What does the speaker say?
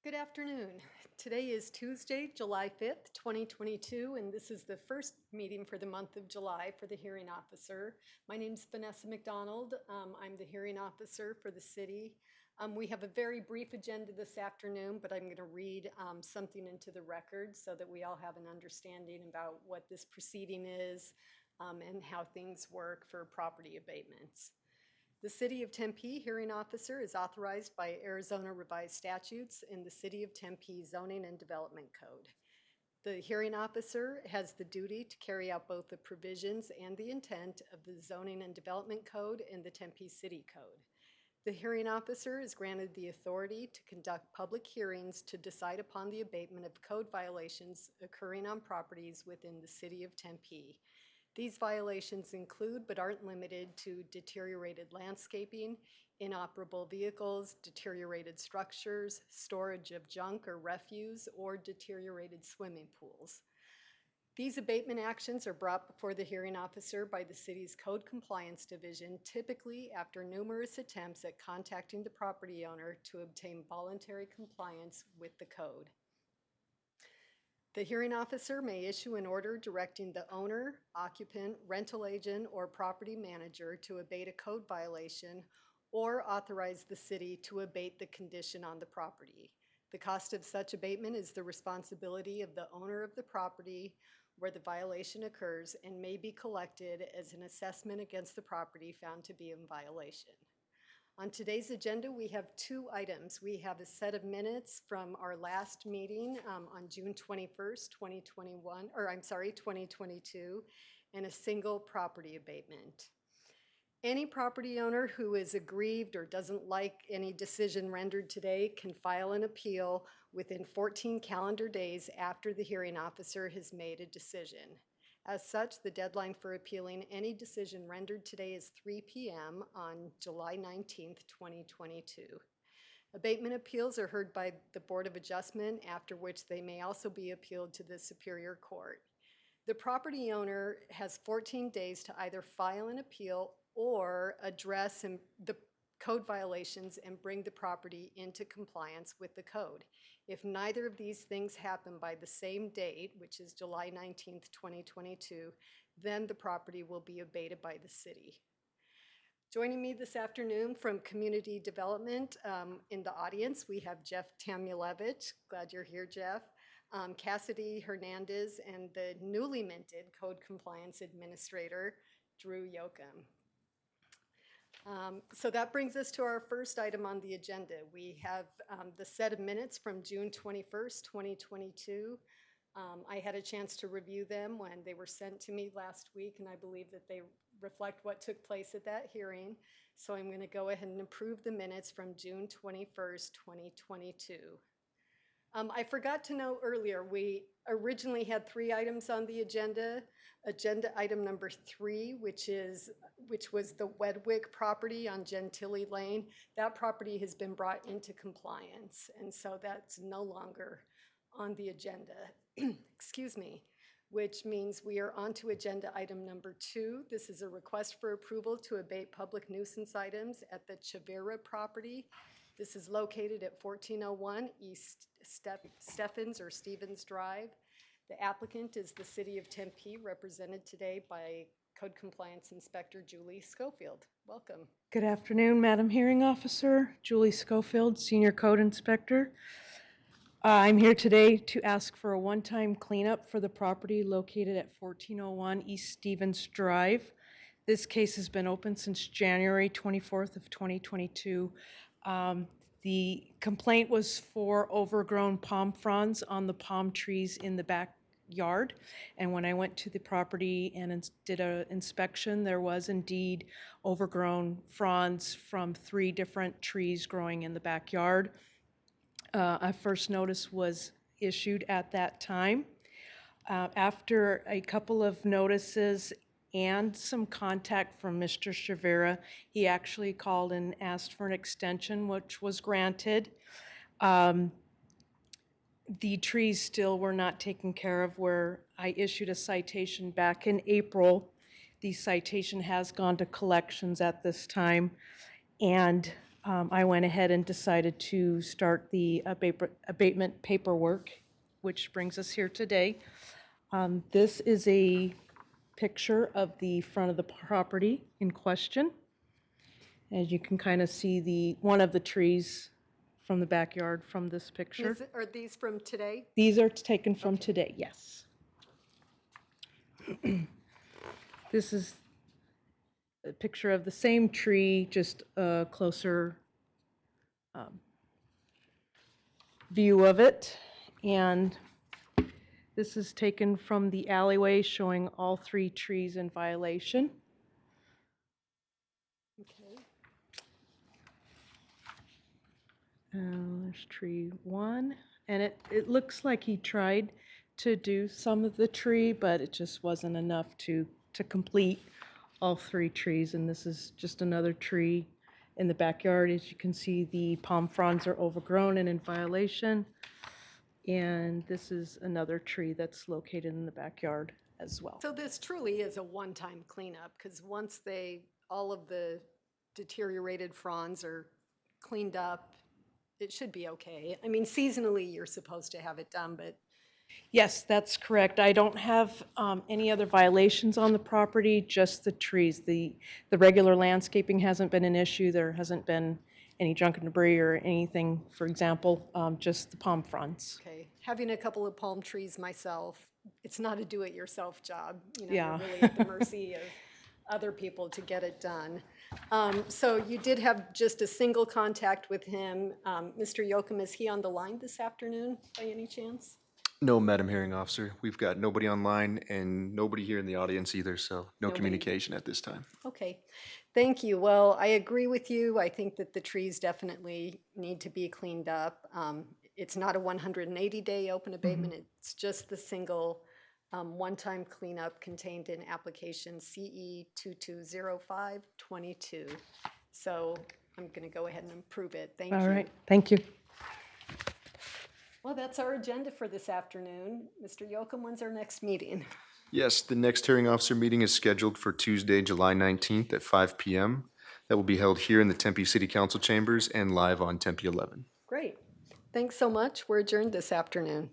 Good afternoon. Today is Tuesday, July 5th, 2022, and this is the first meeting for the month of July for the hearing officer. My name's Vanessa McDonald. I'm the hearing officer for the city. We have a very brief agenda this afternoon, but I'm going to read something into the record so that we all have an understanding about what this proceeding is and how things work for property abatements. The City of Tempe hearing officer is authorized by Arizona Revised Statutes in the City of Tempe Zoning and Development Code. The hearing officer has the duty to carry out both the provisions and the intent of the Zoning and Development Code and the Tempe City Code. The hearing officer is granted the authority to conduct public hearings to decide upon the abatement of code violations occurring on properties within the City of Tempe. These violations include, but aren't limited to, deteriorated landscaping, inoperable vehicles, deteriorated structures, storage of junk or refuse, or deteriorated swimming pools. These abatement actions are brought before the hearing officer by the city's Code Compliance Division, typically after numerous attempts at contacting the property owner to obtain voluntary compliance with the code. The hearing officer may issue an order directing the owner, occupant, rental agent, or property manager to abate a code violation or authorize the city to abate the condition on the property. The cost of such abatement is the responsibility of the owner of the property where the violation occurs and may be collected as an assessment against the property found to be in violation. On today's agenda, we have two items. We have a set of minutes from our last meeting on June 21st, 2022, and a single property abatement. Any property owner who is aggrieved or doesn't like any decision rendered today can file an appeal within 14 calendar days after the hearing officer has made a decision. As such, the deadline for appealing any decision rendered today is 3 p.m. on July 19th, 2022. Abatement appeals are heard by the Board of Adjustment, after which they may also be appealed to the Superior Court. The property owner has 14 days to either file an appeal or address the code violations and bring the property into compliance with the code. If neither of these things happen by the same date, which is July 19th, 2022, then the property will be abated by the city. Joining me this afternoon from Community Development in the audience, we have Jeff Tamulevich. Glad you're here, Jeff. Cassidy Hernandez, and the newly minted Code Compliance Administrator, Drew Yoakum. So that brings us to our first item on the agenda. We have the set of minutes from June 21st, 2022. I had a chance to review them when they were sent to me last week, and I believe that they reflect what took place at that hearing. So I'm going to go ahead and approve the minutes from June 21st, 2022. I forgot to note earlier, we originally had 3 items on the agenda. Agenda item number 3, which was the Wedwick property on Gentilly Lane. That property has been brought into compliance, and so that's no longer on the agenda. Excuse me, which means we are on to agenda item number 2. This is a request for approval to abate public nuisance items at the Chavira property. This is located at 1401 East Stevens Drive. The applicant is the City of Tempe, represented today by Code Compliance Inspector Julie Schofield. Welcome. Good afternoon, Madam Hearing Officer. Julie Schofield, Senior Code Inspector. I'm here today to ask for a one-time cleanup for the property located at 1401 East Stevens Drive. This case has been open since January 24th of 2022. The complaint was for overgrown palm fronds on the palm trees in the backyard. And when I went to the property and did an inspection, there was indeed overgrown fronds from 3 different trees growing in the backyard. A first notice was issued at that time. After a couple of notices and some contact from Mr. Chavira, he actually called and asked for an extension, which was granted. The trees still were not taken care of, where I issued a citation back in April. The citation has gone to collections at this time, and I went ahead and decided to start the abatement paperwork, which brings us here today. This is a picture of the front of the property in question. As you can kind of see one of the trees from the backyard from this picture. Are these from today? These are taken from today, yes. This is a picture of the same tree, just a closer view of it. And this is taken from the alleyway, showing all 3 trees in violation. Okay. There's tree 1, and it looks like he tried to do some of the tree, but it just wasn't enough to complete all 3 trees. And this is just another tree in the backyard. As you can see, the palm fronds are overgrown and in violation. And this is another tree that's located in the backyard as well. So this truly is a one-time cleanup, because once all of the deteriorated fronds are cleaned up, it should be okay. I mean, seasonally, you're supposed to have it done, but Yes, that's correct. I don't have any other violations on the property, just the trees. The regular landscaping hasn't been an issue. There hasn't been any junk and debris or anything, for example, just the palm fronds. okay. Having a couple of palm trees myself, it's not a do-it-yourself job. You know, Yeah. you're really at the mercy of other people to get it done. So you did have just a single contact with him. Mr. Yocum, is he on the line this afternoon by any chance? No, Madam Hearing Officer. We've got nobody online and nobody here in the audience either, so no Nobody. communication at this time. Okay, thank you. Well, I agree with you. I think that the trees definitely need to be cleaned up. It's not a 180-day open abatement. It's just the single one-time cleanup contained in application CE 220522. So I'm going to go ahead and approve it. Thank you. All right, thank you. Well, that's our agenda for this afternoon. Mr. Yocum, when's our next meeting? Yes, the next hearing officer meeting is scheduled for Tuesday, July 19th at 5 p.m. That will be held here in the Tempe City Council chambers and live on Tempe 11. Great. Thanks so much. We're adjourned this afternoon.